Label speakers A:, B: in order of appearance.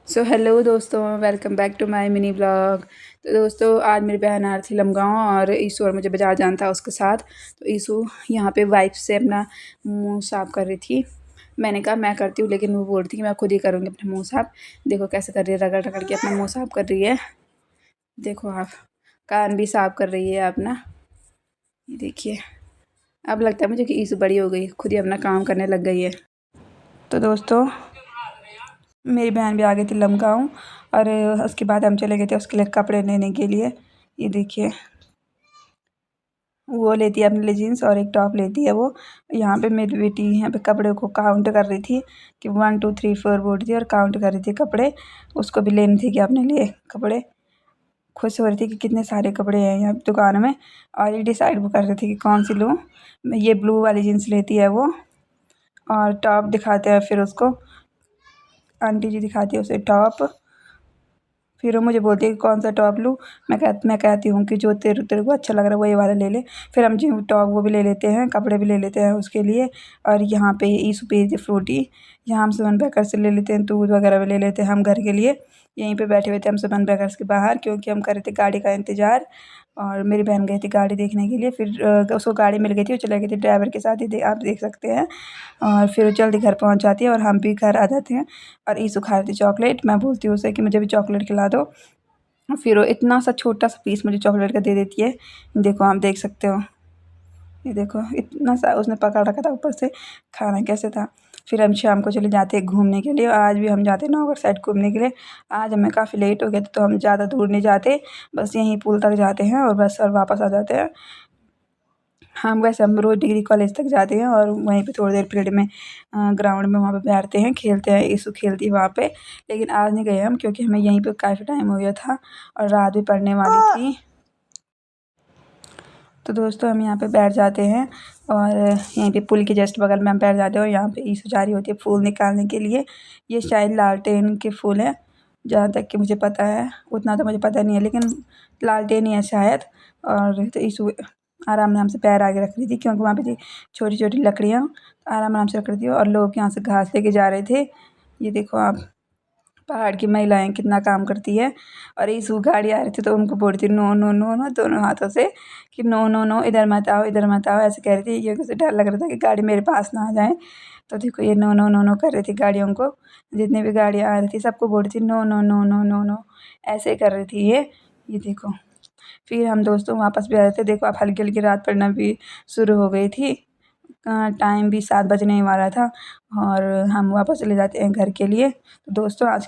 A: सो hello दोस्तों, welcome back to my mini blog. तो दोस्तों, आज मेरी बहन आ रही थी लमगांव और ईशू और मुझे बाज़ार जाना था उसके साथ। तो ईशू यहाँ पे वाइप से अपना मुंह साफ़ कर रही थी। मैंने कहा मैं करती हूँ, लेकिन वो बोल रही थी कि मैं खुद ही करूँगी अपना मुंह साफ़। देखो कैसे कर रही है, रगड़ रगड़ के अपना मुँह साफ़ कर रही है। देखो आप, कान भी साफ़ कर रही है अपना। ये देखिए, अब लगता है मुझे कि ईशू बड़ी हो गई, खुद ही अपना काम करने लग गई है। तो दोस्तों, मेरी बहन भी आ गई थी लमगांव और उसके बाद हम चले गए थे उसके लिए कपड़े लेने के लिए। ये देखिए, वो लेती है अपने लिए जीन्स और एक टॉप लेती है वो। यहाँ पे मेरी बेटी यहाँ पे कपड़े को काउंट कर रही थी कि 1 2 3 4 बोल रही थी और काउंट कर रही थी कपड़े। उसको भी लेने थे कि अपने लिए कपड़े। खुश हो रही थी कि कितने सारे कपड़े हैं यहाँ दुकान में। और ये डिसाइड वो कर रही थी कि कौन सी लूँ। ये ब्लू वाली जीन्स लेती है वो, और टॉप दिखाते हैं फिर उसको। आंटी जी दिखाती है उसे टॉप। फिर वो मुझे बोलती है कि कौन सा टॉप लूँ। मैं कहती हूँ कि जो तेरे तेरे को अच्छा लग रहा है वही वाला ले ले। फिर हम जी टॉप वो भी ले लेते हैं, कपड़े भी ले लेते हैं उसके लिए। और यहाँ पे ईशू पे फ्रूटी, यहाँ हम सुमन बेकर्स से ले लेते हैं, दूध वगैरह भी ले लेते हैं हम घर के लिए। यहीं पे बैठे हुए थे हम सुमन बेकर्स के बाहर, क्योंकि हम कर रहे थे गाड़ी का इंतज़ार। और मेरी बहन गई थी गाड़ी देखने के लिए। फिर उसको गाड़ी मिल गई थी, वो चले गई थी ड्राइवर के साथ ही, आप देख सकते हैं। और फिर वो जल्दी घर पहुंच जाती है और हम भी घर आ जाते हैं। और ईशू खा रही थी चॉकलेट। मैं बोलती हूँ उसे कि मुझे भी चॉकलेट खिला दो। फिर वो इतना सा छोटा सा पीस मुझे चॉकलेट का दे देती है। देखो, आप देख सकते हो, ये देखो इतना सा उसने पकड़ रखा था ऊपर से। खाना कैसे था। फिर हम शाम को चले जाते हैं घूमने के लिए। आज भी हम जाते हैं नौगढ़ साइड घूमने के लिए। आज हमें काफ़ी लेट हो गया था, तो हम ज़्यादा दूर नहीं जाते, बस यहीं पुल तक जाते हैं और बस और वापस आ जाते हैं। हम वैसे हम रोज़ डिग्री कॉलेज तक जाते हैं और वहीं पे थोड़ी देर पीरियड में ग्राउंड में वहाँ पे बैठते हैं, खेलते हैं। ईशू खेलती है वहाँ पे। लेकिन आज नहीं गए हम, क्योंकि हमें यहीं पे काफ़ी टाइम हो गया था और रात भी पड़ने वाली थी। तो दोस्तों, हम यहाँ पे बैठ जाते हैं और यहीं पे पुल के जस्ट बगल में हम बैठ जाते हैं। और यहाँ पे ईशू जा रही होती है फूल निकालने के लिए। ये शायद लालटेन के फूल हैं, जहाँ तक कि मुझे पता है। उतना तो मुझे पता नहीं है, लेकिन लालटेन ही है शायद। और तो ईशू आराम आराम से पैर आगे रख रही थी, क्योंकि वहाँ पे थी छोटी छोटी लकड़ियाँ। आराम आराम से रख रही थी और लोग यहाँ से घास लेके जा रहे थे। ये देखो आप, पहाड़ की महिलाएं कितना काम करती है। और ईशू गाड़ी आ रही थी तो उनको बोल रही थी नो नो नो नो, दोनों हाथों से कि नो नो नो, इधर मत आओ, इधर मत आओ, ऐसे कह रही थी। ये उसे डर लग रहा था कि गाड़ी मेरे पास ना आ जाए। तो देखो, ये नो नो नो नो कर रही थी गाड़ियों को। जितनी भी गाड़ियाँ आ रही थी सबको बोल रही थी no no no no no no, ऐसे कर रही थी ये देखो। फिर हम दोस्तों वापस भी आ रहे थे। देखो आप, हल्की हल्की रात पड़ना भी शुरू हो गई थी। टाइम भी 7 बजने ही वाला था और हम वापस चले जाते हैं घर के लिए। तो दोस्तों, आज